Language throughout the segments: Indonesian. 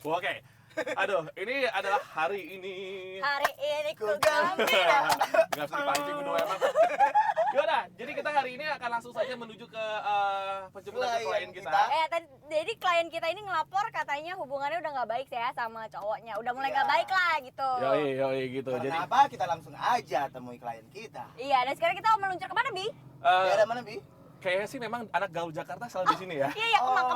Oke. Aduh, ini adalah hari ini. Hari ini ku gembira. Nggak usah dipancing gue doang emang. Yaudah, jadi kita hari ini akan langsung saja menuju ke penjemputan ke klien kita. Jadi klien kita ini ngelapor katanya hubungannya udah nggak baik ya sama cowoknya. Udah mulai nggak baik lah gitu. Yoi gitu. Jadi Kenapa kita langsung aja temui klien kita? Iya, dan sekarang kita mau meluncur kemana, Bi? Daerah mana, Bi? kayaknya sih memang anak gaul Jakarta selalu di sini ya. Iya, kemang.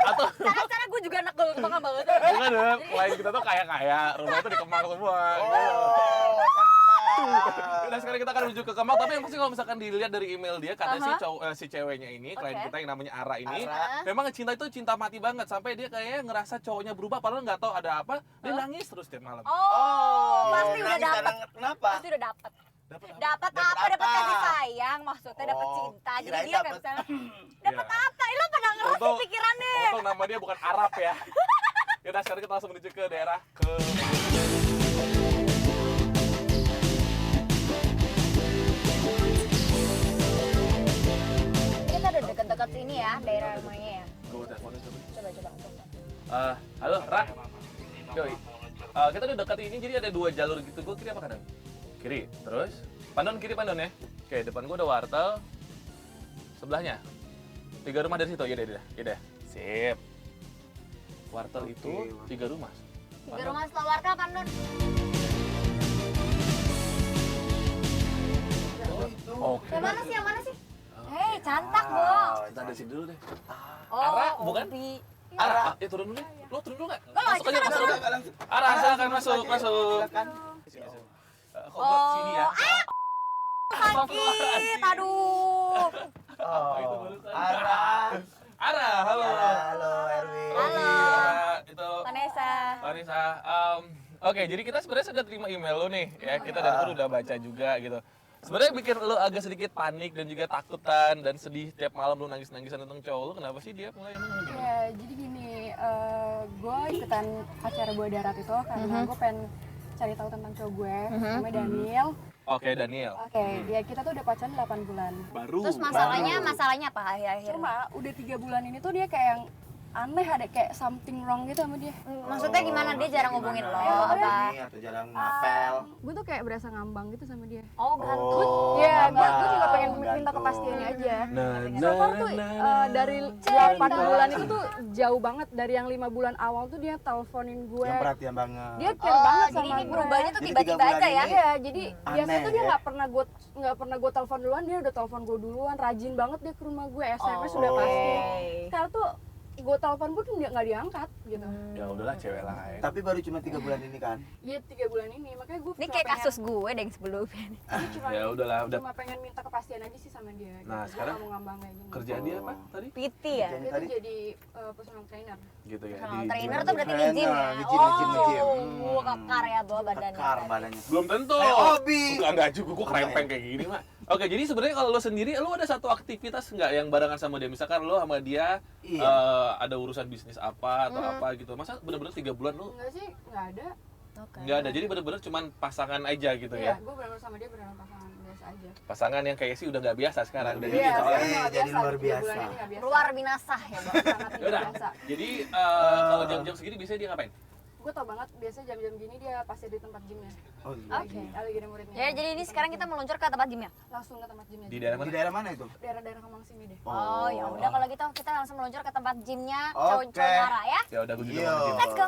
Atau Cara gue juga anak gaul kemang banget. bukan dong, klien kita tuh kaya, rumah itu di Kemang semua. Nah sekarang kita akan menuju ke Kemang, tapi yang pasti kalau misalkan dilihat dari email dia, kata si ceweknya ini, klien kita yang namanya Ara ini, memang cinta itu cinta mati banget, sampai dia kayaknya ngerasa cowoknya berubah, padahal nggak tahu ada apa, dia nangis terus tiap malam. Pasti udah dapet. Kenapa? Pasti udah dapet. Dapat apa? Dapat apa? Dapat kasih sayang, maksudnya dapat cinta. Jadi kirain dia nggak dapet. bisa. Dapat apa? Lo pada ngeluasin pikirannya. Untung nama dia bukan Arab ya. Yaudah sekarang kita langsung menuju ke daerah ke Kita udah deket-deket sini ya, daerah rumahnya ya. Gue teleponnya coba. Coba. Halo, Ra. Yoi. Kita udah dekat ini, jadi ada dua jalur gitu. Gue kiri apa kanan? Kiri. Terus Pandon kiri Pandon ya. Oke, depan gue ada wartel. Sebelahnya 3 rumah dari situ. Yaudah. Sip. Wartel itu 3 rumah. 3 rumah setelah warga Pandon. Oke. Yang mana sih? Hei, cantak, Bo. Kita ada sini dulu deh. Oh, Ara, bukan? Obi. Ara, turun dulu deh. Lo turun dulu nggak? Masuk aja, kita masuk. Ara, silakan masuk. Kok sini ya? Sakit, aduh. Ara, halo. Halo, Erwin. Halo. Itu Vanessa. Oke, jadi kita sebenarnya sudah terima email lo nih, ya. Kita dari dulu udah baca juga gitu. Sebenarnya bikin lo agak sedikit panik dan juga takutan dan sedih tiap malam lo nangis-nangisan tentang cowok lo. Kenapa sih dia mulai emang gimana? Ya, jadi gini, gue ikutan acara Buah Darat itu karena gue pengen cari tahu tentang cowok gue, namanya Daniel. Oke, Daniel. Oke, ya kita tuh udah pacaran 8 bulan. Baru. Terus masalahnya apa akhir-akhir? Cuma udah 3 bulan ini tuh dia kayak yang aneh, ada kayak something wrong gitu sama dia. Maksudnya gimana? Dia jarang hubungin lo apa? Atau jarang ngapel. Gue tuh kayak berasa ngambang gitu sama dia. Oh, gantut. Iya, gue ngambang, juga pengen minta gantung. kepastiannya aja. Nah, So far tuh dari 8 bulan itu tuh jauh banget. Dari yang 5 bulan awal tuh dia teleponin gue. Yang perhatian banget. Dia care banget Jadi sama ini gue. berubahnya tuh Jadi tiba-tiba 3 bulan aja ya? ini- Iya, jadi Aneh, biasanya tuh dia ya? nggak pernah gue telepon duluan, dia udah telepon gue duluan, rajin banget dia ke rumah gue, SMS udah pasti. Sekarang tuh gue telepon pun nggak diangkat gitu. Ya udahlah cewek lain. Tapi baru cuma 3 bulan ini kan? Iya 3 bulan ini, makanya gue Ini kayak kasus gue deh yang sebelumnya. Ya udahlah, udah. cuma pengen minta kepastian aja sih sama dia. Nah, Gue sekarang nggak mau ngambang kayak gini. Kerjaan dia apa tadi? PT ya? Dia tuh Tadi? jadi personal trainer. Gitu ya. Personal di trainer gym. tuh berarti di gym ya? Nge-gym. Oh, kekar ya bawa badannya. Kekar badannya. Belum tentu. Hobi. Enggak juga, gua kerempeng kayak gini, Mak. Oke, jadi sebenarnya kalau lo sendiri, lo ada satu aktivitas nggak yang barengan sama dia? Misalkan lo sama dia Iya. ada urusan bisnis apa atau apa gitu. Masa bener-bener 3 bulan lo Enggak sih, nggak ada. Oke. nggak ada? Jadi bener-bener cuman pasangan aja gitu Iya, ya? gue benar sama dia benar pasangan biasa aja. Pasangan yang kayak sih udah nggak biasa sekarang. Udah Iya, jadi soalnya. sekarang nggak jadi biasa, luar 3 bulan biasa. ini nggak biasa. Luar binasa ya, Bang. Sangat tidak Yaudah, biasa. jadi kalau jam-jam segini biasanya dia ngapain? Gue tau banget, biasa jam-jam gini dia pasti di tempat gymnya. Oh, iya. Oke. Lagi ada muridnya. Ya, jadi ini sekarang kita meluncur ke tempat gymnya. Langsung ke tempat gymnya. Di daerah Di mana? daerah mana itu? Daerah-daerah Kemang sini deh. Oh, ya udah kalau gitu kita langsung meluncur ke tempat gymnya Oke. cowok-cowok Ara ya. Ya udah, gue juga Yo. mau ke gym. Let's go.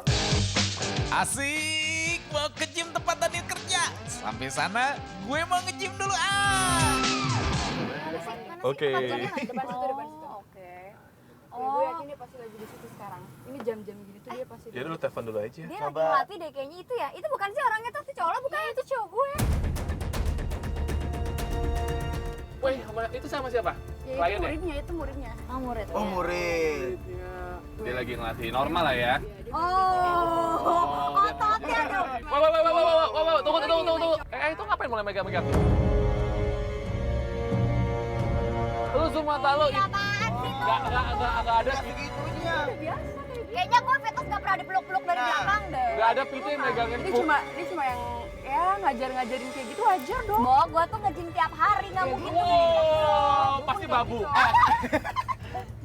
Asik, mau ke gym tempat Daniel kerja. Sampai sana, gue mau nge-gym dulu ah. Mana sih? Oke. Depan situ, depan situ. Oke. Ya, gue yakin dia pasti lagi di situ sekarang. Ini jam-jam gini tuh dia pasti. Ya udah, lo telepon dulu aja. Dia Coba. lagi ngelatih deh kayaknya itu ya. Itu bukan sih orangnya tuh, cowok lo bukan itu cowok gue. Woi, itu sama siapa? Ya, Klien itu ya? muridnya, itu muridnya. Oh, murid. Oh, murid. Dia lagi ngelatih normal lah ya. Oh, ototnya dong. Wow, tunggu. Itu ngapain mulai megang-megang? Lu zoom mata lo. Apaan sih tuh? Nggak ada. Segitunya. Kayaknya gue fetus gak pernah dipeluk-peluk dari belakang deh. Nggak ada PT yang megangin Dia pup. cuma yang ya ngajarin kayak gitu wajar dong. Bo, gue tuh nge-gym tiap hari, gak mungkin. Wow, pasti babu.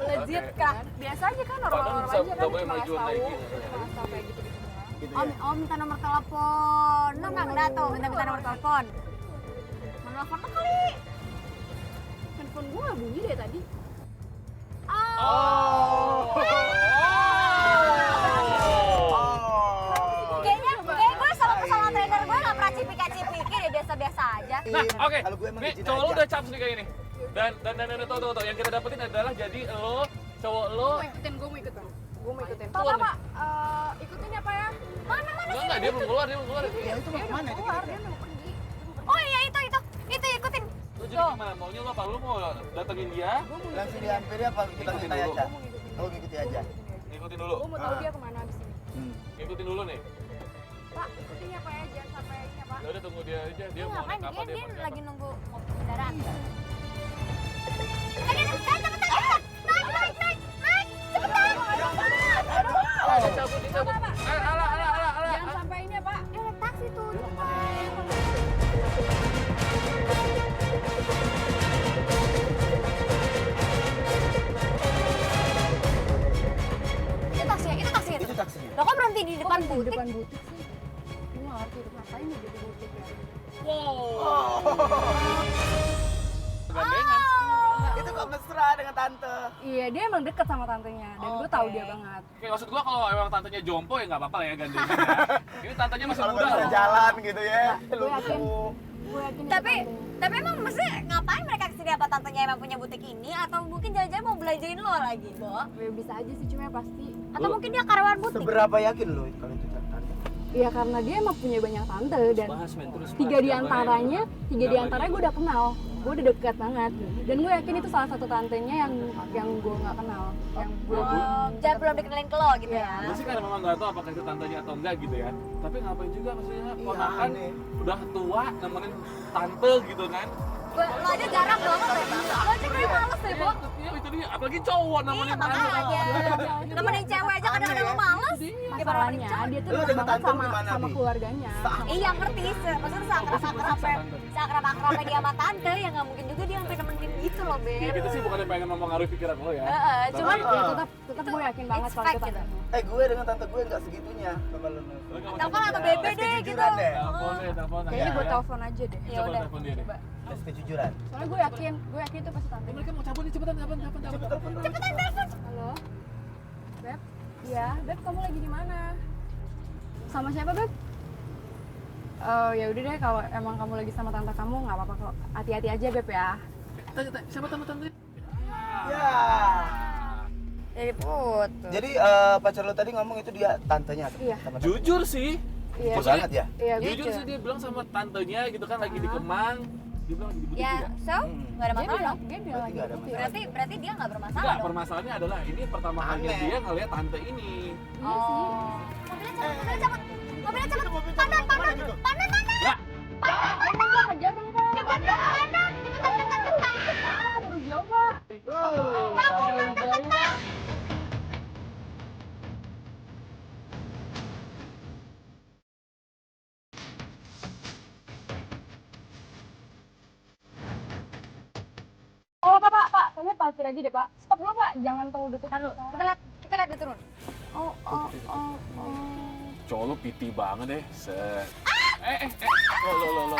Legit kan? Biasa aja kan orang-orang Padahal aja nggak kan boleh cuma majuan tahu, lagi. cuma tahu kayak gitu. Gitu Om, ya. om minta nomor telepon. Lo nggak ngeliat tuh, minta nomor telepon. Mau telepon lo kali. Handphone gue nggak bunyi deh tadi. Oh. Kayaknya gue sama pesawat trainer gue nggak pernah cipika-cipiki deh, biasa-biasa aja. Nah, oke. Kalau gue emang Nih, izin cowok lo aja. udah caps nih kayak ini. Dan tuh, yang kita dapetin adalah jadi lo, cowok lo. Gue mau ikutin. Gue mau ikutin. Keluar Pak, ikutin ya Pak ya? Mana Enggak, dia belum keluar. Ya itu mau Dia udah kemana itu keluar, kira-kira? dia mau pergi. Oh iya itu ikutin. Lo jadi gimana? Maunya lo apa? Lo mau datengin dia? Gue mau Langsung ikutin. dihampiri apa kita Ikutin minta dulu. aja? Gue mau ikutin. Oh ngikuti aja. Ngikutin dulu. Gue mau tahu dia kemana abis ini. Ngikutin dulu nih. Pak, ikutin ya Pak ya, jangan sampai ini ya Pak. Ya udah tunggu dia aja. Dia Dia mau ngapain? naik apa Dia pakai lagi apa. nunggu kendaraan. Cepetan. Naik. Cepetan. Dicabut. Alah. Jangan sampai ini ya Pak. Dia naik taksi tuh. Itu taksi ya? Itu taksinya. Lo kok berhenti di depan Di butik? depan butik sih. Gue nggak ngerti itu ngapain ya di butik ya. Gandengan. Itu kok mesra dengan tante. Iya, dia emang deket sama tantenya dan gue tahu dia banget. Oke, maksud gua kalau emang tantenya jompo ya nggak apa-apa lah ya gandengan ya. Ini tantenya masih Kalau muda nggak bisa loh. jalan gitu ya. Gue yakin. Lucu. Gue yakin. Tapi emang mesti ngapain mereka kesini, apa tantenya emang punya butik ini atau mungkin jalan-jalan mau belanjain lo lagi, Bo? bisa aja sih cuma pasti. Atau mungkin dia karyawan butik? Seberapa yakin lo kalau itu tante? Iya karena dia emang punya banyak tante dan tiga diantaranya gue udah kenal, gue udah dekat banget dan gue yakin itu salah satu tantenya yang gue nggak kenal, yang gue Jangan belum dikenalin ke lo gitu ya. Gue sih kan memang nggak tahu apakah itu tantenya atau enggak gitu ya. Tapi ngapain juga maksudnya ponakan aneh. udah tua nemenin tante gitu kan. Lo aja jarang banget ya, Bang. Lo aja kayak males deh, Bo. Iya itu dia, apalagi cowok Iya, nemenin tante. makanya. Nemenin cewek aja kadang-kadang lo males. Gimana nemenin masalahnya cowok? dia tuh Lu dekat dengan banget tante sama gimana, Bi? keluarganya. Iya ngerti, maksudnya seakrab-akrabnya dia sama tante, ya nggak mungkin juga dia sampai nemenin gitu loh, Ya Beb. kita sih bukannya pengen mempengaruhi pikiran lo ya. Cuman Ya tetap gue yakin banget it's kalau fact itu gitu. tantenya. Gue dengan tante gue nggak segitunya sama lo. Telepon atau BB deh gitu. kejujuran deh. Telepon. Kayaknya gue Ya. telepon aja deh. Ya Coba udah. telepon dia deh. Tes kejujuran. Soalnya gue yakin itu pasti tante. Mereka mau cabut nih cepetan. Cepetan telepon. Halo, Beb. Iya, Beb kamu lagi di mana? Sama siapa Beb? Oh ya udah deh kalau emang kamu lagi sama tante kamu nggak apa-apa kok. Hati-hati aja Beb ya. Tanya, siapa tante? Ya. Jadi putus. Jadi pacar lo tadi ngomong itu dia tantenya. Iya. Sama tante. Jujur sih. Iya. Jujur banget ya. Iya, Jujur sih dia bilang sama tantenya gitu kan lagi di Kemang. Dia bilang lagi di butik Ya, juga. so nggak ada Dia masalah bilang, dong. dia bilang Berarti lagi nggak ada gitu. masalah. Berarti dia nggak bermasalah Enggak, dong. permasalahannya adalah ini pertama kalinya Aneh. dia ngeliat tante ini. Iya sih. Mobilnya cepet. Pandang. Ya, Oh Pak, kayaknya parkir aja deh Pak. Stop dulu Pak, jangan tunggu duduk. Kita lihat dia turun. Oh. cowok lu piti banget deh. Set. Lo.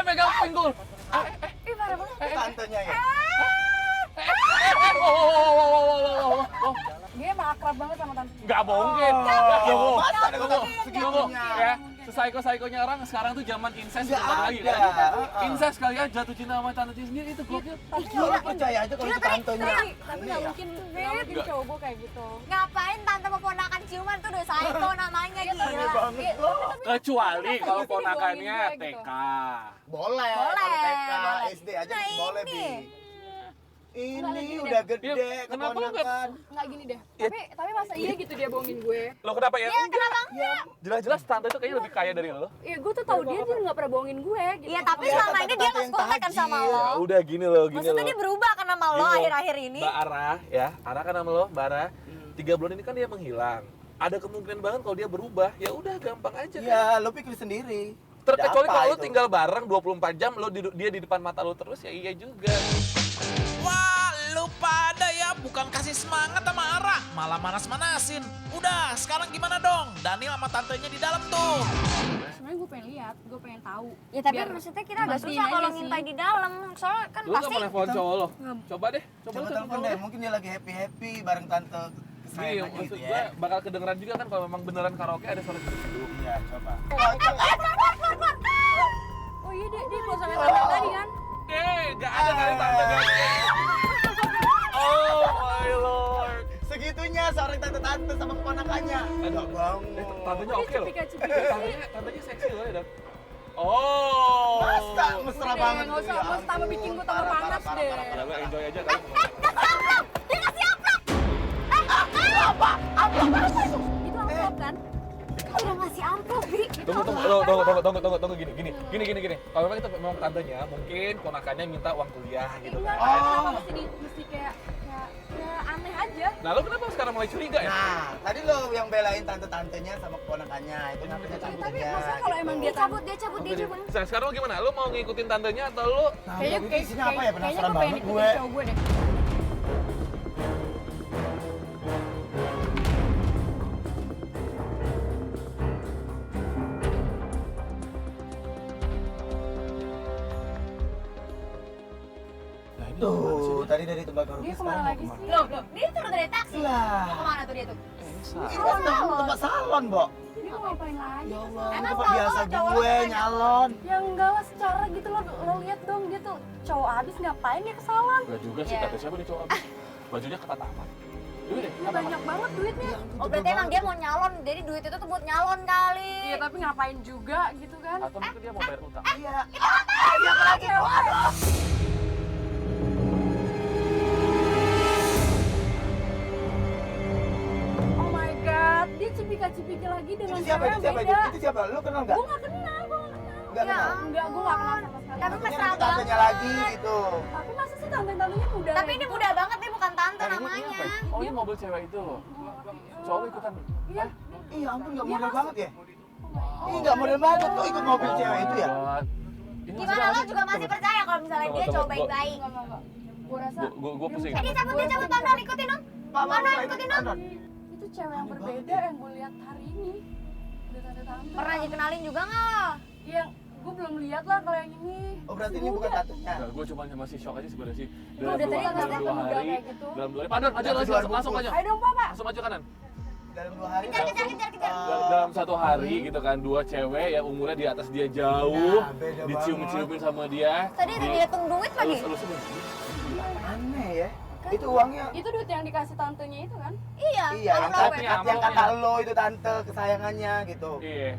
Megang pinggul. Ih parah banget. Tantenya ya. Dia emang akrab banget sama tante. Nggak mungkin. Masa ada kata segitunya? Ya, sesaiko-saikonya orang sekarang tuh zaman incest Nggak bentar lagi ada. kan. Incest kalian jatuh cinta sama tante sendiri itu gokil. Lo percaya aja kalau itu tantenya. Tapi nggak mungkin cowok gue kayak gitu. Ngapain tante mau ponakan ciuman tuh udah psycho namanya gila. banget lo. Kecuali kalau Bisa ponakannya dibohongin gue gitu. TK. Boleh. Boleh. Kalau TK SD aja Nah, boleh ini. Bi. Ini Nggak, udah gede Iya, kenapa lu nggak- keponakan. Nggak gini deh. Tapi masa iya gitu dia bohongin gue? Lo kenapa ya? Kenapa? Jelas-jelas tante itu kayaknya lebih kaya dari lo. Iya gue tuh tahu dia nggak pernah bohongin gue gitu. Iya tapi Iya, selama ini dia tante-tante nggak yang kontak kan sama tajir. lo. Udah gini loh, Maksudnya dia berubah kan sama lo Gini loh. akhir-akhir ini. Mbak Ara ya, Ara kan nama lo, Mbak Ara. 3 bulan ini kan dia menghilang. Ada kemungkinan banget kalau dia berubah, ya udah gampang aja kan. Iya, lo pikir sendiri. Terkecuali Ada apa kalau lo itu? tinggal bareng 24 jam, dia di depan mata lo terus ya iya juga. Wah, dia bukan kasih semangat sama Ara, malah manas-manasin. Udah, sekarang gimana dong? Daniel sama tantenya di dalam tuh. Sebenarnya gue pengen lihat, gue pengen tahu. Ya tapi Biar maksudnya kita agak mastiin susah kalau aja sih. ngintai di dalam. Soalnya kan Lu nggak pasti mau nelfon cowok lo? Coba deh, Coba lu telepon deh, mungkin dia lagi happy-happy bareng tante Iya, kesayangannya maksud gitu gue ya. bakal kedengeran juga kan kalau memang beneran karaoke ada suara gitu. Iya, coba. Oh iya, dia keluar sama tante tadi kan? Gak ada kali tante Oh my lord. Segitunya seorang tante-tante sama keponakannya. Enggak banget. Tantenya oke loh. Cipika-cipika sih. Tantenya seksi loh ya, Dan. Oh. Masa mesra Udah, banget. nggak usah, nggak usah tambah bikin gua tambah panas deh. Ya lo enjoy aja kali. dia kasih amplop. Apa itu? Itu amplop kan? Kan udah ngasih amplop, Bi. Tunggu gini. Kalau memang itu memang tantenya, mungkin ponakannya minta uang kuliah gitu Enggak, kan. kenapa mesti kayak aneh aja. Nah, lo kenapa sekarang mulai curiga ya? Nah, tadi lo yang belain tante-tantenya sama keponakannya. Itu namanya Tapi tantenya. maksudnya kalau emang Dia dia cabut. Nah, sekarang lo gimana? Lo mau ngikutin tantenya atau lo Kayaknya isinya apa ya? kayaknya Penasaran gue pengen banget ikutin gue. cowok gue deh. Tuh, tadi dari tembakau Dia kemana lagi sih? Loh, dia turun dari taksi. Lah, Mau kemana tuh dia tuh? ini kan tempat salon, Bo. Dia mau ngapain lagi? Ya Allah, ini Emang tempat kalau biasa cowok gue kan- nyalon. Ya enggak lah, secara gitu lo lihat dong dia tuh cowok abis ngapain dia ke salon? Gak juga sih, Iya. kata siapa nih cowok abis? Bajunya kata taman. Duit deh, Dia banyak banget duitnya. Oh berarti emang dia mau nyalon, jadi duit itu tuh buat nyalon kali. Iya tapi ngapain juga gitu kan? Atau mungkin dia mau bayar utang. Iya. Siapa lagi? Waduh. Oh my god, dia cipika-cipiki lagi dengan Itu siapa? cewek Itu yang siapa? beda. Itu siapa? Lu kenal nggak? Gue gak kenal. Nggak kenal. Enggak, gue gak kenal sama sekali. Tapi Maksudnya mesra nanti tantenya banget. lagi gitu. Tapi masa sih tante-tantenya muda? Tapi ini muda banget, dia bukan tante Ini namanya. apa ya? Oh, ini mobil cewek itu loh. Cowok lo ikutan. Iya. Iya ampun, nggak model banget ya? Ih, nggak model banget. Lo ikut mobil cewek itu ya? Gimana lo juga masih percaya kalau misalnya dia cowok baik-baik? Enggak. Gue rasa Gue pusing. Dia cabut Tondol, ikutin dong. Pak, Mana Pak, ikutin ikut dong? nonton. itu cewek yang berbeda yang gue lihat hari ini. Udah tante-tante. Pernah dikenalin juga nggak? Yang gue belum lihat lah kalau yang ini. Oh berarti ini bukan tantenya. Gue cuma masih shock aja sebenarnya sih. Udah tadi dalam katanya dua muda hari, kayak gitu. dalam 2 hari. Padahal aja Dalam langsung 2 langsung aja. Ayo dong pak. Langsung maju kanan. Dalam 2 hari. Kejar. Dalam 1 hari gitu kan, 2 cewek yang umurnya di atas dia jauh, Nah, beda dicium-ciumin sama dia. Tadi ada dihitung duit lagi. Aneh ya. Itu uangnya. Itu duit yang dikasih tantenya itu kan? Iya. Iya, yang kalau kata, amplopnya. yang kata lo itu tante kesayangannya gitu. Iya.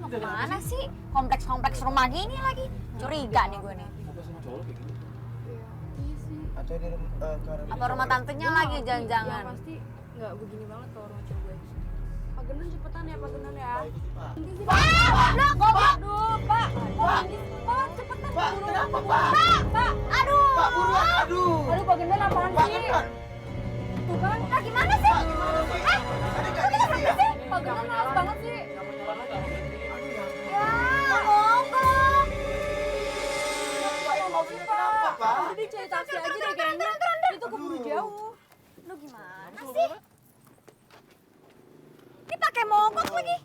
Mau kemana sih? Kompleks rumah gini lagi. Curiga nih gue nih. Iya sih. Atau di Apa rumah tantenya lagi Ya jangan-jangan? pasti nggak begini banget kalau rumah cowok gue. Pak Gendon cepetan ya Pak Gendon ya. Nanti sih. Goblok, goblok. Aduh Pak. Pak cepetan. Pak, buruan. kenapa Pak? Pak, aduh. Pak buruan, aduh. Aduh Pak Gendon apaan Pak, sih? kan? Tuh kan. Nah, gimana sih? Tadi nggak diisi ya? Pak Gendon males banget sih. Ya, mogok. Mau sih Kenapa, Pak? Pak? Udah deh cari taksi aja deh kayaknya. Itu keburu jauh. Lu gimana sih? Ini pakai mogok lagi.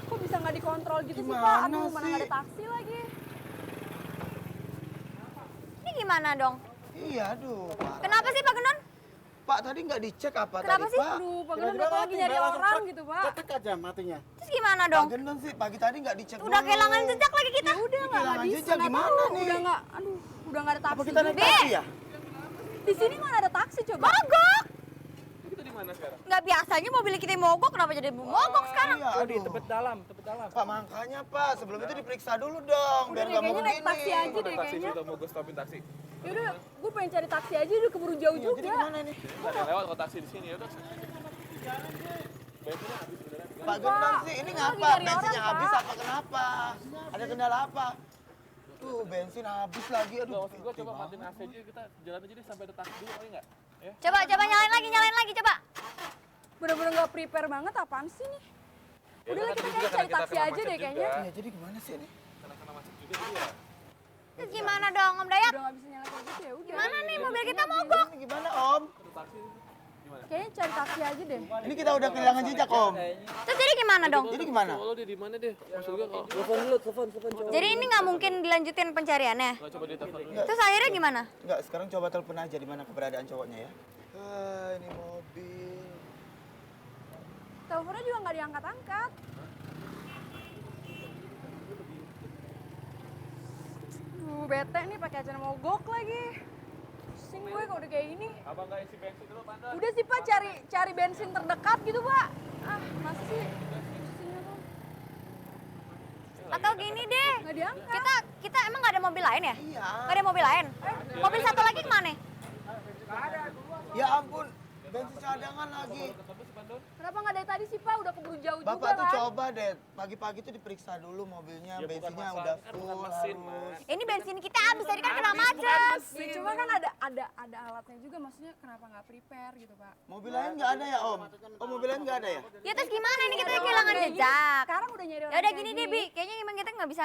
Kok bisa nggak dikontrol gitu sih Pak? Gimana Aduh mana sih? nggak ada taksi lagi. Ini gimana dong? Iya, aduh Pak. Kenapa sih Pak Genon? Pak tadi nggak dicek apa Kenapa tadi sih? Pak? Aduh Pak Gendon nggak tahu lagi nyari orang gitu Pak. Cetek aja matinya. Terus gimana Pak dong? Gendon sih pagi tadi nggak dicek Udah dulu. kehilangan jejak lagi kita. Udah nggak Kehilangan bisa. jejak nggak gimana tahu. nih? Udah nggak. Aduh udah nggak ada Apa taksi. kita naik Be. taksi ya? Di sini mana ada taksi coba? Mogok. Kita di mana sekarang? Nggak biasanya mobil kita mogok, kenapa jadi mogok sekarang? Iya, aduh. dalam. Pak makanya Pak, sebelum itu diperiksa dulu dong, Udah biar deh nggak mau kayaknya naik begini. taksi aja deh Taksi kayaknya. sudah mau gue stopin taksi. Yaudah, gue pengen cari taksi aja udah keburu jauh Iya, juga. jadi gimana nih? Nggak ada yang lewat kalau taksi di sini ya udah. Pak Gendon sih, ini ngapa? lagi nyari Bensinnya orang, habis Pak. apa kenapa? Ada kendala apa? Tuh bensin habis lagi, Gak, aduh. maksud gue coba matiin AC aja, kita jalan aja deh sampai ada taksi dulu, boleh nggak? Ya? Coba nyalain lagi coba. Bener-bener nggak prepare banget, apaan sih nih? Ya, Udah lah, kan kita juga kayak karena cari kita taksi kena aja macet deh juga. kayaknya. Ya jadi gimana sih ini? Kena macet juga jadi ya. Terus gimana dong Om Dayat? Udah nggak bisa nyala kayak gitu ya udah. Gimana nih mobil kita mogok? Ini gimana Om? Ada taksi gimana? Kayaknya cari taksi aja deh. Ini kita udah kehilangan jejak Om. Terus jadi gimana dong? Jadi gimana? Cowok lo deh di mana deh? Maksud gue kalau Telepon cowok. Jadi ini nggak mungkin dilanjutin pencariannya. nggak coba ditelepon dulu. Terus akhirnya gimana? Enggak, sekarang coba telepon aja di mana keberadaan cowoknya ya. Ini mobil. Teleponnya juga nggak diangkat-angkat. Bete nih pakai acara mogok lagi. Pusing gue kalau udah kayak gini. Abang nggak isi bensin dulu, Pandan? Udah sih Pak, cari bensin terdekat gitu Pak. Ah, masa sih? Pusing aku. Atau gini deh, Nggak diangkat. kita emang nggak ada mobil lain ya? Iya. Nggak ada mobil lain? Mobil satu lagi kemana? Ya ampun, bensin cadangan lagi. Kenapa nggak dari tadi sih Pak? Udah keburu jauh Bapak juga tuh kan? coba deh, pagi-pagi tuh diperiksa dulu mobilnya, Ya, bukan bensinnya masalah, udah kan full bukan mesin, harus. Mas. Ini bensin kita habis tadi kan kena Habis, bukan macet. mesin. Ya, cuma kan ada alatnya juga, maksudnya kenapa nggak prepare gitu Pak? Mobil lain nggak ada ya Om? Oh mobil lain nggak ada ya? Ya terus gimana ini kita kehilangan jejak? Sekarang udah nyari orang Ya udah kayak gini deh Bi, kayaknya emang kita nggak bisa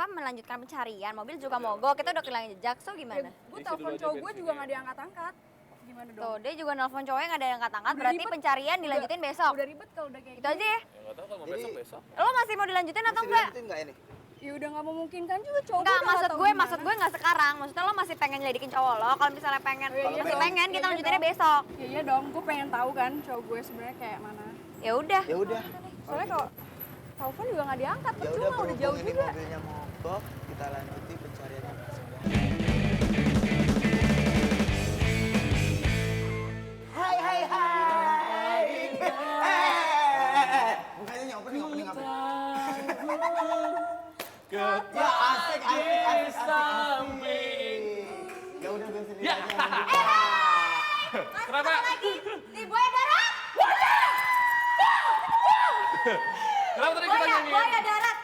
melanjutkan pencarian. Mobil juga mogok, kita udah kehilangan jejak, so gimana? Gue telepon cowok gue juga nggak diangkat-angkat. Gimana dong? Tuh, dia juga nelfon cowoknya nggak ada yang angkat-angkat, Udah berarti ribet. pencarian dilanjutin besok. Udah ribet kalau udah kayak Itu gitu. aja ya. Ya nggak tahu kalau mau Jadi- besok. Lo masih mau dilanjutin atau Masih enggak? dilanjutin nggak ini? Ya udah nggak memungkinkan juga cowok. Enggak, gue maksud nggak tahu gue gimana. nggak sekarang. Maksudnya lo masih pengen nyelidikin cowok lo. Kalau misalnya pengen, Oh, iya masih dong. pengen, kita Iya lanjutinnya dong. besok. Ya iya dong, gue pengen tahu kan cowok gue sebenarnya kayak mana. Ya udah. Ya udah. Soalnya kalau telepon juga nggak diangkat, Ya percuma udah udah jauh berhubung ini juga. mobilnya mogok, kita lanjuti pencariannya. Hai. Mukanya nih, opening. Ya asik. Ya udah bensin Ya. aja. Kenapa? Lagi di buaya darat. Kenapa tadi kita nyanyiin? Buaya darat.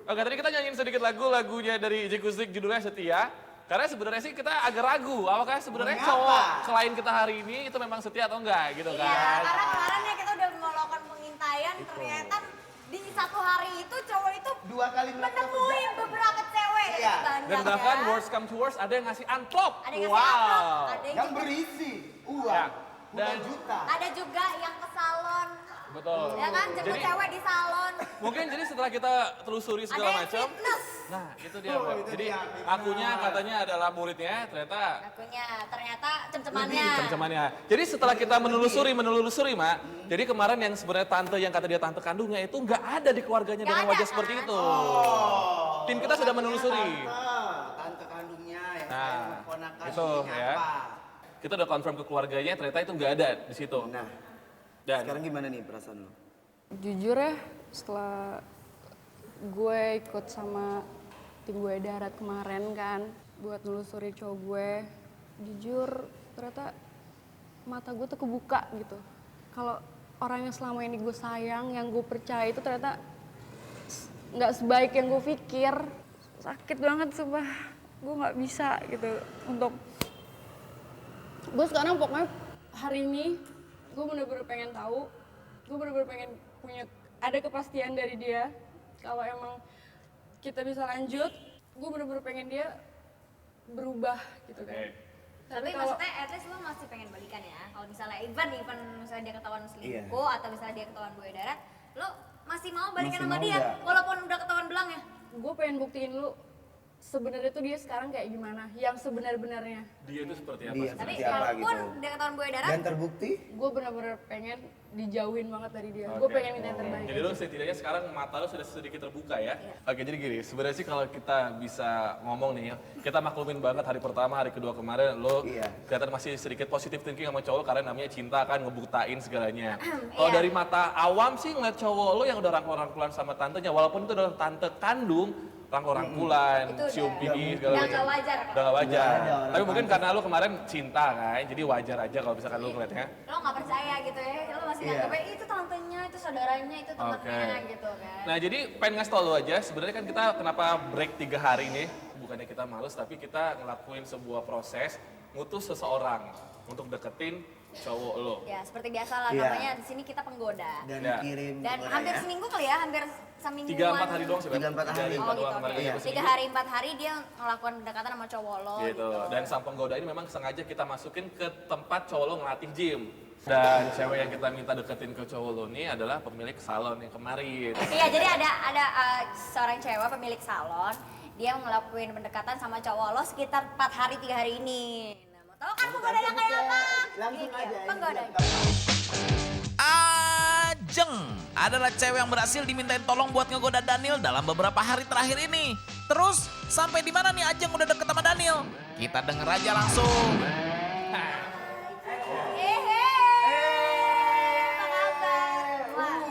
Oke, tadi kita nyanyiin sedikit lagunya dari Jekustik judulnya Setia. Karena sebenarnya sih kita agak ragu, apakah sebenarnya Mengapa? cowok selain kita hari ini itu memang setia atau enggak gitu Iya, kan? karena kemarin ya kita udah melakukan pengintaian, ternyata di satu hari itu cowok itu 2 kali melakukan menemui beberapa cewek Iya. banyak Dan bahkan ya. worst come to worst ada yang ngasih amplop. Ada yang ngasih amplop, ada yang yang juga, berisi Ya. uang Dan- puluhan juta. ada juga yang ke salon, Betul. ya kan, jemput Jadi cewek di salon, mungkin jadi setelah kita telusuri ada segala yang macam, fitness. nah itu dia. Oh, Beb. itu Jadi dia, akunya katanya adalah muridnya, ternyata Akunya ternyata cem-cemannya. cem-cemannya. Jadi setelah kita menelusuri, Mak. Jadi kemarin yang sebenarnya tante yang kata dia tante kandungnya itu nggak ada di keluarganya Nggak dengan ada, wajah seperti kan? itu. Tim kita sudah menelusuri. Tante kandungnya yang Nah, sayang keponakan itu ya. Kita udah confirm ke keluarganya, ternyata itu nggak ada di situ. Nah, Dan sekarang gimana nih perasaan lo? Jujur ya, setelah gue ikut sama tim gue darat kemarin kan, buat nelusuri cowok gue, jujur ternyata mata gue tuh kebuka gitu. Kalau orang yang selama ini gue sayang, yang gue percaya itu ternyata nggak sebaik yang gue pikir. Sakit banget sumpah, gue nggak bisa gitu untuk gue sekarang pokoknya hari ini gue bener-bener pengen tahu, gue bener-bener pengen punya ada kepastian dari dia kalau emang kita bisa lanjut, gue bener-bener pengen dia berubah gitu kan. Tapi kalau- maksudnya at least lo masih pengen balikan ya. Kalau misalnya even misalnya dia ketahuan selingkuh atau misalnya dia ketahuan buaya darat, lo masih mau balikan Masih sama mau dia nggak? walaupun udah ketahuan belang ya? Gue pengen buktiin lu sebenarnya tuh dia sekarang kayak gimana, yang sebenar-benarnya. dia itu seperti apa? Dia sih? Tapi seperti apa walaupun gitu? dia ketahuan buaya darat, Dan terbukti? Gue bener-bener pengen dijauhin banget dari dia. Gue Oke. pengen minta yang terbaik. Jadi lo setidaknya sekarang mata lo sudah sedikit terbuka ya. Oke, jadi gini, sebenarnya sih kalau kita bisa ngomong nih, kita maklumin banget hari pertama, hari kedua kemarin lo Iya. kelihatan masih sedikit positif thinking sama cowok karena namanya cinta kan ngebuktain segalanya. Kalau Iya. dari mata awam sih ngeliat cowok lo yang udah rangkul-rangkulan sama tantenya, walaupun itu adalah tante kandung, rangkul-rangkulan, Itu cium udah- pipi segala udah macam. nggak wajar, Pak. Udah nggak wajar. Nggak ada orang Tapi mungkin karena lo kemarin cinta kan, jadi wajar aja kalau misalkan lo ngeliatnya. lo nggak percaya gitu ya, lo masih masih nganggapnya itu tantenya, itu saudaranya, itu temannya gitu kan. Nah jadi pengen ngasih tau lo aja, sebenarnya kan kita kenapa break 3 hari nih, bukannya kita males, tapi kita ngelakuin sebuah proses ngutus seseorang untuk deketin cowok lo. Ya seperti biasa lah, namanya di sini kita penggoda. Dan Ya. kirim Dan orang hampir ya. seminggu kali ya, hampir semingguan. 3-4 hari doang sih, Beb. 3-4 hari. Oh gitu, doang, oke. iya, 3 hari 4 hari dia ngelakukan pendekatan sama cowok lo Gitu. Dan sang penggoda ini memang sengaja kita masukin ke tempat cowok lo ngelatih gym. Dan cewek yang kita minta deketin ke cowok lo ini adalah pemilik salon yang kemarin. Iya, jadi ada seorang cewek pemilik salon, dia ngelakuin pendekatan sama cowok lo sekitar 4 hari 3 hari ini. Nah, mau tahu kan penggodanya kayak apa? Langsung Ini aja. dia, penggodanya. Ajeng adalah cewek yang berhasil dimintain tolong buat ngegoda Daniel dalam beberapa hari terakhir ini. Terus sampai di mana nih Ajeng udah deket sama Daniel? Kita denger aja langsung. Apa kabar? Wah.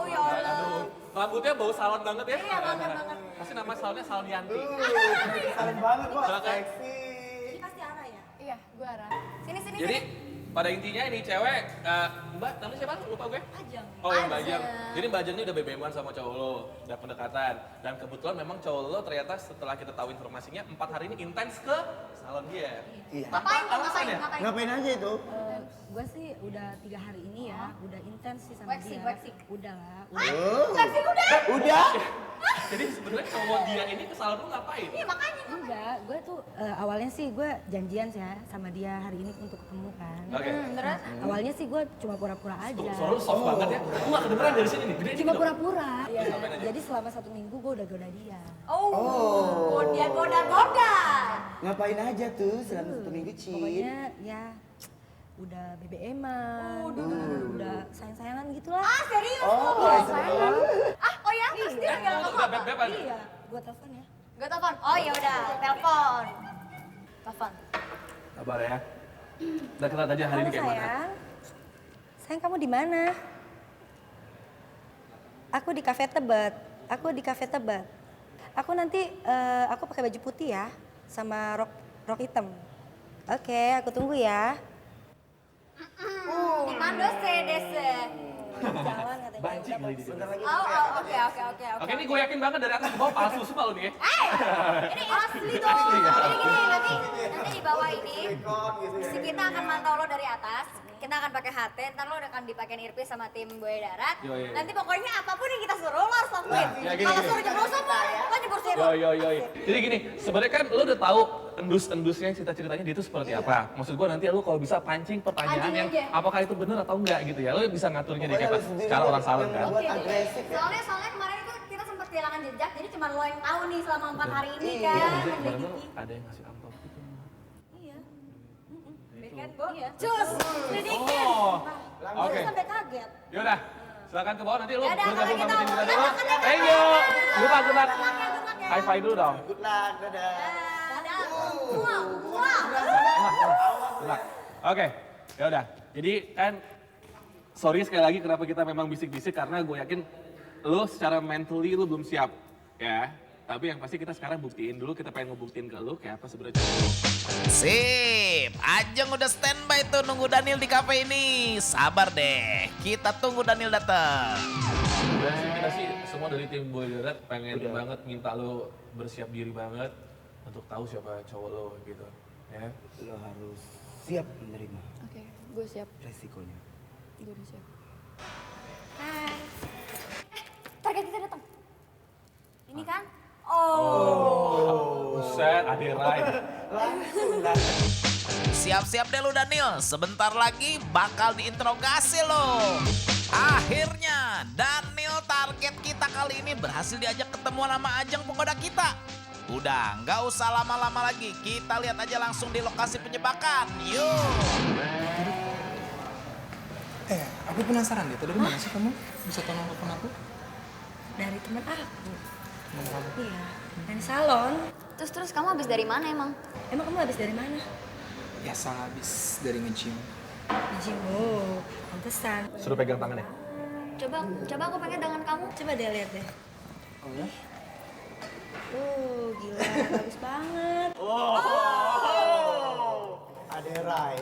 Ya Allah. Rambutnya bau salon banget ya? Iya, banget. Pasti nama salonnya Salon Yanti. Keren banget, Pak. Silakan. Seksi. Ini pasti Ara ya? Iya, gue Ara. Sini. Jadi pada intinya ini cewek, Mbak, namanya siapa? Lupa gue. Ajeng. Oh yang Mbak Ajeng. Jadi Mbak Ajeng ini udah BBM-an sama cowok lo, udah pendekatan. Dan kebetulan memang cowok lo ternyata setelah kita tahu informasinya 4 hari ini intens ke salon dia. Iya. Ngapain? alasannya? Ngapain aja itu? Gue sih udah 3 hari ini ya, udah intens sih sama Waxing, dia. waxing. Udah lah. Udah? Jadi sebenarnya cowok dia ini ke salon lo ngapain? Iya, makanya. Enggak, gue tuh awalnya sih gue janjian sih ya sama dia hari ini untuk ketemu kan. Oke. Terus? Awalnya sih gue cuma pura-pura aja. Tuh, suara lo soft banget ya. Lu gak kedengeran dari sini nih, gede Cuma gitu. pura-pura. Jadi selama 1 minggu gue udah goda dia. Oh, dia goda-goda. Ngapain aja tuh selama 1 minggu, Cin? Pokoknya ya udah BBM-an, udah sayang-sayangan gitu lah. Ah, serius? Oh, sayang. Oh ya? Terus dia bilang Untuk kamu apa? beb-beban. Iya, gue telepon ya. Gue telepon. Oh ya udah, telepon. Telepon. Sabar ya. Udah kenal aja hari ini Halo kayak mana. sayang. Sayang kamu di mana? Aku di kafe Tebet. Aku nanti aku pakai baju putih ya sama rok hitam. Oke, aku tunggu ya. Di mana dese? Jalan katanya. Banci kali di sini. Oh, oke. Oke, ini gue yakin banget dari atas ke bawah palsu semua lo nih ya. Ini asli dong. Jadi gini, nanti di bawah ini, si kita akan mantau lo dari atas. Kita akan pakai HT, ntar lo akan dipakai earpiece sama tim Buaya Darat. Yoi. Nanti pokoknya apapun yang kita suruh, lo harus lakuin. ya gini, Kalau gini. suruh jebol sumur, lo jebol sumur. Yo. Jadi gini, sebenarnya kan lo udah tahu endus-endusnya cerita-ceritanya dia itu seperti apa. Maksud gue nanti lo kalau bisa pancing pertanyaan Pancing yang aja. apakah itu benar atau enggak gitu ya. Lo bisa ngaturnya dia Pokoknya kayak lo sendiri secara orang salon yang kan. buat agresif ya. Soalnya kemarin itu kita sempat kehilangan jejak, jadi cuma lo yang tahu nih selama 4 hari ini Iya, kan. Jadi kemarin ada yang ngasih amplop gitu. Iya. Kan, Bo? Cus, lidikin. Oh, oke. Sampai kaget. Yaudah, silakan ke bawah nanti lo Yaudah, bergabung kalau sama gitu, tim kita dulu. makan ya, Thank you. Good luck. ya. High five dulu dong. Good luck, dadah. Dadah. Wah. Good luck. Oke, yaudah. Jadi kan, sorry sekali lagi kenapa kita memang bisik-bisik karena gue yakin lo secara mentally lo belum siap, ya. Tapi yang pasti kita sekarang buktiin dulu, kita pengen ngebuktiin ke lo kayak apa sebenarnya cowok lo. Sip, Ajeng udah standby tuh nunggu Daniel di kafe ini. Sabar deh, kita tunggu Daniel datang. Dan sih kita sih semua dari tim Buaya Darat pengen banget minta lo bersiap diri banget untuk tahu siapa cowok lo gitu, ya. Lo harus siap menerima Oke, gue siap. resikonya. Gue udah siap. Hai. Target kita datang. Ini kan? Oh. Buset, Aderai. Langsung lah. Siap-siap deh lu Daniel, sebentar lagi bakal diinterogasi lo. Akhirnya Daniel target kita kali ini berhasil diajak ketemuan sama Ajeng penggoda kita. Udah, nggak usah lama-lama lagi, kita lihat aja langsung di lokasi penjebakan. Yuk. Aku penasaran deh, dari mana sih kamu bisa tahu nomor aku? Dari teman aku. Nomor kamu? Iya. Dari salon. Terus kamu habis dari mana emang? Emang kamu habis dari mana? Biasa habis dari nge-gym. Gym. Oh, pantesan. Suruh pegang tangannya. Coba aku pengen dengan kamu. Coba deh lihat deh. Oh ya? Gila, bagus banget. Aderai.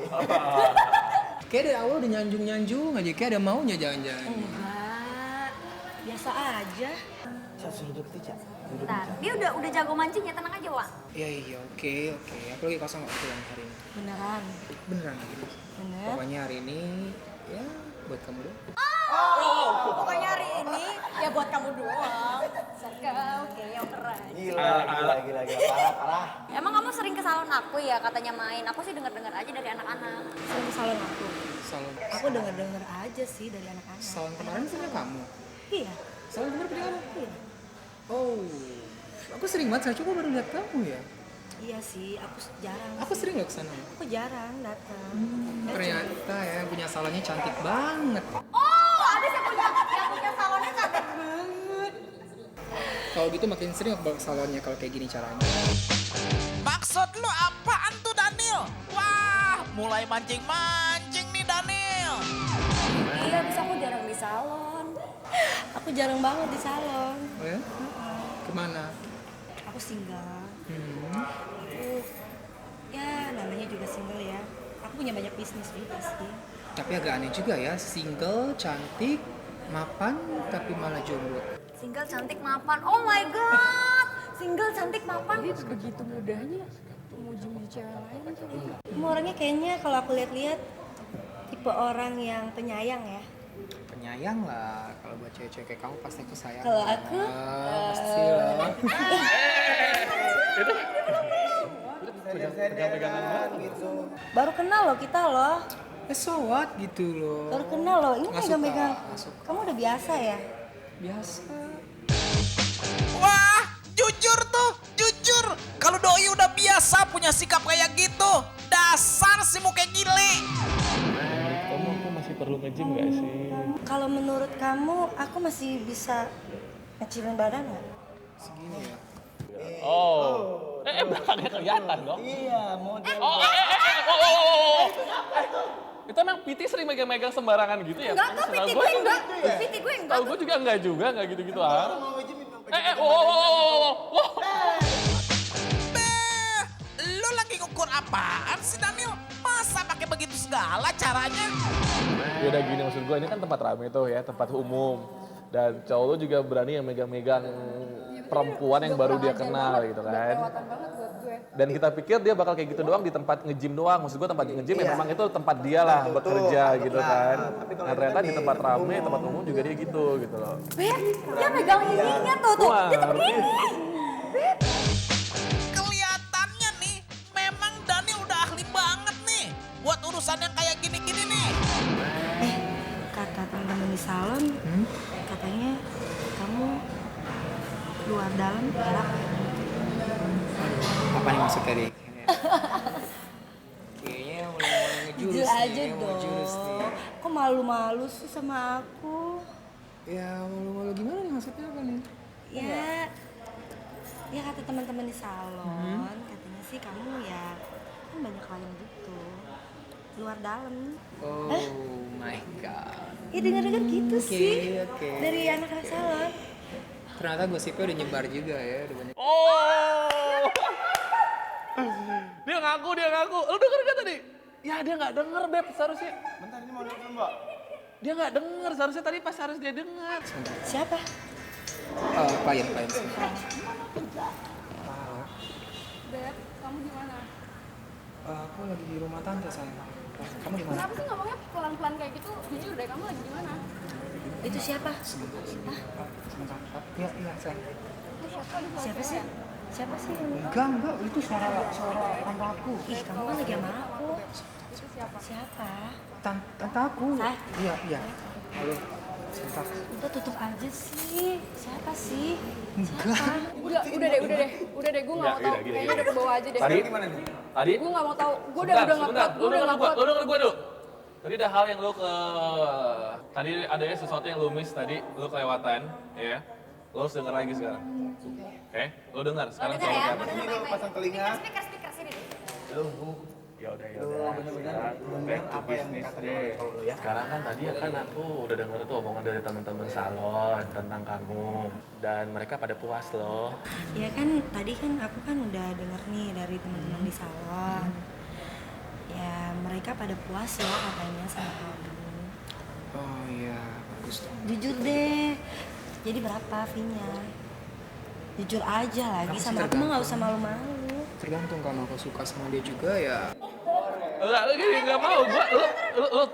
Kayak dari awal udah nyanjung-nyanjung aja, kayak ada maunya jangan-jangan. Enggak, biasa aja. Cak, suruh duduk Cak. Duduk Bentar, Cak. dia udah jago mancing ya, tenang aja Wak. Iya, oke. Aku lagi kosong waktu yang hari ini. Beneran, Beneran lagi. bener. Pokoknya hari ini ya buat kamu doang. Pokoknya hari ini ya buat kamu doang. Serkau, oke yang keren. Gila. Parah. Emang kamu sering ke salon aku ya katanya main? Aku sih denger-dengar aja dari anak-anak. Sering ke salon aku. Salon. Aku denger-denger aja sih dari anak-anak. Salon kemarin punya kamu. Iya, Salon kemarin punya kamu. iya. Oh, aku sering banget. Saya coba baru lihat kamu ya. Iya sih, aku jarang. Aku sering loh kesana. Aku jarang datang. Ternyata ya punya salonnya cantik banget. Oh, ada yang punya salonnya cantik banget. Kalau gitu makin sering aku bawa ke salonnya kalau kayak gini caranya. Maksud lu apaan tuh Daniel? Wah, mulai mancing-mancing nih Daniel. Iya, bisa aku jarang di salon. Aku jarang banget di salon. Oh ya? Kemana? Aku single. Hmm. Aku ya namanya juga single ya. Aku punya banyak bisnis juga sih. Tapi agak aneh juga ya, single, cantik, mapan, tapi malah jomblo. Single cantik mapan. Oh my god. Single cantik mapan. Begitu mudahnya muji-muji cewek lain tuh. Kamu orangnya kayaknya kalau aku lihat-lihat tipe orang yang penyayang ya. Penyayang lah, kalau buat cewek-cewek kayak kamu pasti aku sayang. Kalau aku, pasti lah. Pegang-pegangan gitu. baru kenal loh kita loh. So what gitu loh. Baru kenal loh. Ini Nggak megang-megang. suka, nggak suka. Kamu udah biasa ya? Biasa. Wah, jujur tuh, jujur. Kalau doi udah biasa punya sikap kayak gitu, dasar si muka gile. Kamu aku masih perlu nge-gym gak sih? Kalau menurut kamu, aku masih bisa ngecilin badan nggak? Segini ya. Oh. Belakangnya kelihatan dong. Iya, model. Itu emang Piti sering megang-megang sembarangan gitu ya? Enggak, enggak, Setahu piti gua gue sih enggak. Piti gue enggak. Tahu gue juga enggak gitu-gitu ah. Mau nge-gym Beh, lu lagi ngukur apaan sih Daniel? Masa pakai begitu segala caranya? Ya udah gini maksud gue, ini kan tempat rame tuh ya, tempat umum. Dan cowok lu juga berani yang megang-megang perempuan yang baru dia kenal gitu kan. Kelewatan banget buat gue. Dan kita pikir dia bakal kayak gitu doang di tempat nge-gym doang. Maksud gue tempat nge-gym ya memang itu tempat dia lah bekerja gitu kan. Nah ternyata di tempat rame, tempat umum juga dia gitu loh. Beb, dia megang ininya tuh. Wah, Dia tuh ngerti. begini. Kelihatannya nih, memang Daniel udah ahli banget nih buat urusan yang kayak gini-gini nih. Kata teman-teman di salon, katanya kamu luar dalam galak. Apa nih maksudnya nih? Kayaknya mulai ngejurus Jujur nih, aja kayaknya mau jurus nih. dong. Kok malu-malu sih sama aku? Ya malu-malu gimana nih maksudnya apa nih? Ya kata teman-teman di salon, katanya sih kamu ya kan banyak klien gitu. Luar dalam. Oh my god. Ya dengar-dengar gitu Oke, sih. oke. Dari anak-anak salon. Ternyata gosipnya udah nyebar juga ya, udah banyak. Oh. Dia ngaku. Lu denger gak tadi? Ya dia nggak denger Beb seharusnya. Bentar, ini mau nelfon Mbak. Dia nggak denger, seharusnya tadi pas harus dia denger. Siapa? Klien. Beb, kamu di mana? Aku lagi di rumah tante sayang. Kamu di mana? Kenapa sih ngomongnya pelan-pelan kayak gitu? Jujur deh, kamu lagi di mana? Itu siapa? Sebentar. Iya sayang. Itu siapa di Siapa sih? Siapa sih? Enggak, itu suara tante aku. Ih, kamu kan lagi sama aku. Itu siapa? Siapa? Tante aku. Sah? Iya. Halo. Sebentar. Udah tutup aja sih. Siapa sih? Enggak. Udah deh, gue nggak mau tahu. Kayaknya udah ke bawah aja deh. Tadi? Tadi? Gue nggak mau tahu. Gue udah nggak kuat. Gue udah nggak kuat. Lu denger gue dulu. Tadi ada hal yang lu tadi ada ya sesuatu yang lu miss tadi, lu kelewatan, ya. Lu harus denger lagi sekarang. Oke? Lu denger sekarang. Dengar ya, coba. mau denger baik-baik. pasang telinga. Speaker sini. Lu, Bu. Ya udah. bener-bener Sekarang bener back to apa yang business kata deh. kalau lu ya. Sekarang kan tadi kan aku udah denger tuh omongan dari teman-teman salon tentang kamu dan mereka pada puas loh. Ya kan tadi kan aku kan udah denger nih dari teman-teman di salon. Ya ya mereka pada puas ya katanya sama kamu. Oh iya, bagus dong. Jujur deh, jadi berapa fee-nya? Jujur aja lagi Aku sih sama aku mah nggak tergantung. usah malu-malu. Tergantung kalau aku suka sama dia juga ya. Enggak, lu gini, enggak mau.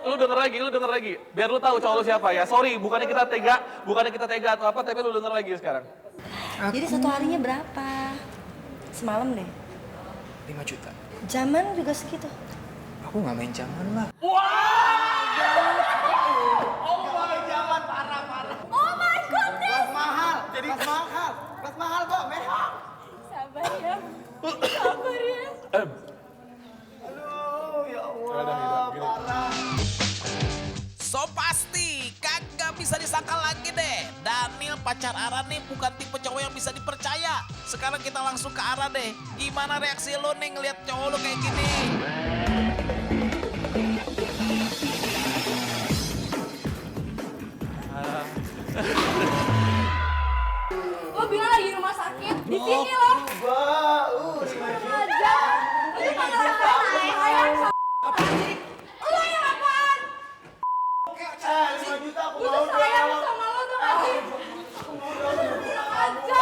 Lu denger lagi. Biar lu tahu cowok lu siapa ya. Sorry, bukannya kita tega atau apa, tapi lu denger lagi sekarang. Jadi satu harinya berapa? Semalam deh. 5 juta. Zaman juga segitu. Aku nggak main zaman lah. Kelas mahal, jadi mahal. Kelas mahal kok, mehong. Sabar ya. Sabar ya. Aduh, ya Allah, parah. So pasti kagak bisa disangka lagi deh. Daniel pacar Ara nih bukan tipe cowok yang bisa dipercaya. Sekarang kita langsung ke Ara deh. Gimana reaksi lo nih ngeliat cowok lo kayak gini? Lo bilang lagi di rumah sakit. Di sini lo. Aja. Lo cuma ngerasain sayang sama lo yang apaan? 5 juta aku Gue mau tuh sayang sama lo tuh gak sih? Bilang aja.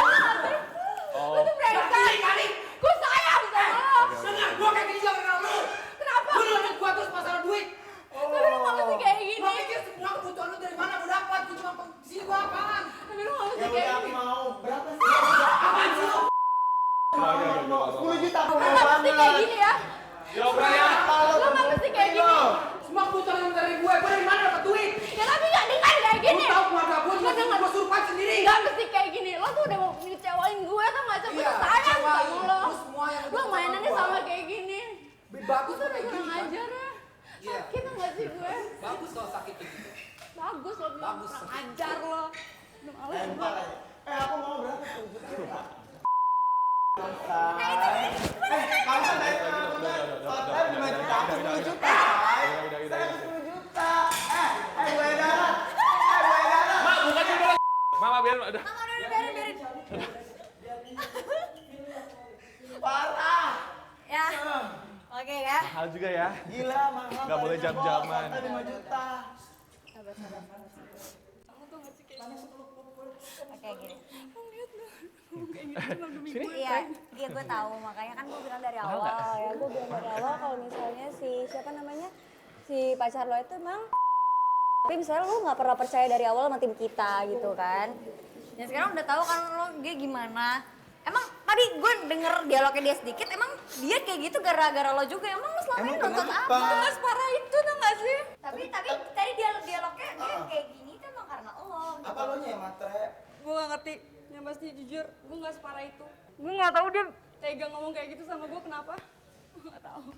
Lo tuh brengsek. Gue sayang sama lo. Dengar, gua kayak gini juga karena lu. Kenapa? Lu nuntut gua terus masalah duit. Tapi lo gak mesti kayak gini. Gua pikir semua kebutuhan lu dari mana gua dapat. Gua cuma di sini gua apaan? Tapi lo gak mesti Ya kayak udah aku gini. mau. Berapa sih? Apaan sih lu? 10 juta aku Lo mau gak mesti kayak gini ya. Lo gak mesti kayak gini. Semua kebutuhan lu dari gue dari mana dapat duit? Ya tapi gak dengan kayak Lu gini. tahu keluarga gua juga Dengar. gua suruh sendiri. Gak mesti kayak gini. Lo tuh udah mau ngecewain gue kan gak sih? Gue Iya, tuh sayang kecewain. sama lo. Lu semua yang Lo deket sama mainannya gua. sama kayak gini. Bagus Gue tuh udah kayak kurang gini kan? ajar ya. Iya. Sakit gak sih gue? Bagus kalau sakit kayak gitu. Bagus lo bilang Bagus. kurang ajar lo. Udah males gue. aku mau berapa? 10 juta. Kamu dari hotel 5 juta, aku 10 juta. Saya 10 juta. Gue darat. Mak, bukannya udah. Mama biar udah. Mama udah biarin. Parah. Ya. Oke ya. Mahal juga ya. Gila, mahal. Nggak boleh jam-jaman. Hotel 5 juta. Oke gini. Iya gue tahu makanya kan gue bilang dari awal ya. Gue bilang dari awal kalau misalnya siapa namanya si pacar lo itu emang tapi misalnya lo nggak pernah percaya dari awal sama tim kita gitu kan. Dan sekarang udah tahu kan lo dia gimana. Emang tadi gue denger dialognya dia sedikit, emang dia kayak gitu gara-gara lo juga. Emang lo selama ini Emang nonton kenapa? apa? Itu nggak separah itu tuh nggak sih? Tapi tadi dialognya dia kayak gini tuh emang karena lo. Gitu. Apa lo nya yang matre? Gue gak ngerti. Yang pasti jujur, gue gak separah itu. Gue gak tahu dia tega ngomong kayak gitu sama gue kenapa. Gue gak tahu.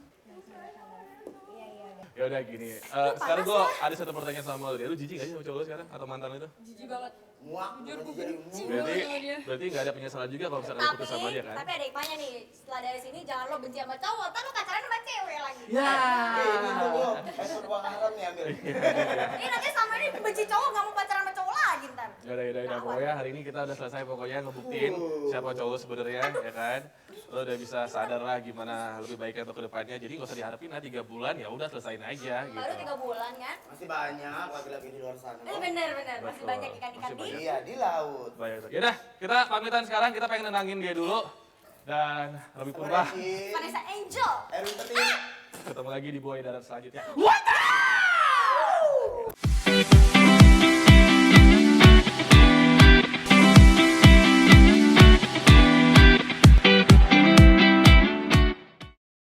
Ya udah gini. Sekarang gue ada satu pertanyaan sama lu. Lu jijik gak sih sama cowok lu sekarang atau mantan lu itu? Jijik banget. Muak. Jujur gue benci Berarti banget sama dia. berarti nggak ada penyesalan juga kalau misalkan lu putus sama dia kan? Tapi ada hikmahnya nih, setelah dari sini jangan lo benci sama cowok, ntar lo pacaran sama cewek lagi. Ya. Ini tuh, itu uang haram nih ambil. Ini nanti sama ini benci cowok, gak mau pacaran sama cowok lagi ntar. Udah. Pokoknya hari ini kita udah selesai pokoknya ngebuktiin siapa cowok lu sebenarnya, ya kan? Lo udah bisa sadar lah gimana lebih baiknya untuk kedepannya. Jadi nggak usah diharapin 3 bulan ya udah selesain aja gitu. Baru 3 bulan kan? Masih banyak laki-laki di luar sana. Bener, masih Betul. banyak ikan-ikan Masih di. Iya, di laut. Baik. Yaudah, kita pamitan sekarang. Kita pengen nenangin dia dulu. Dan lebih purba, Vanessa Vanessa Angel. Erwin Petin. ketemu lagi di Buaya Darat selanjutnya. What the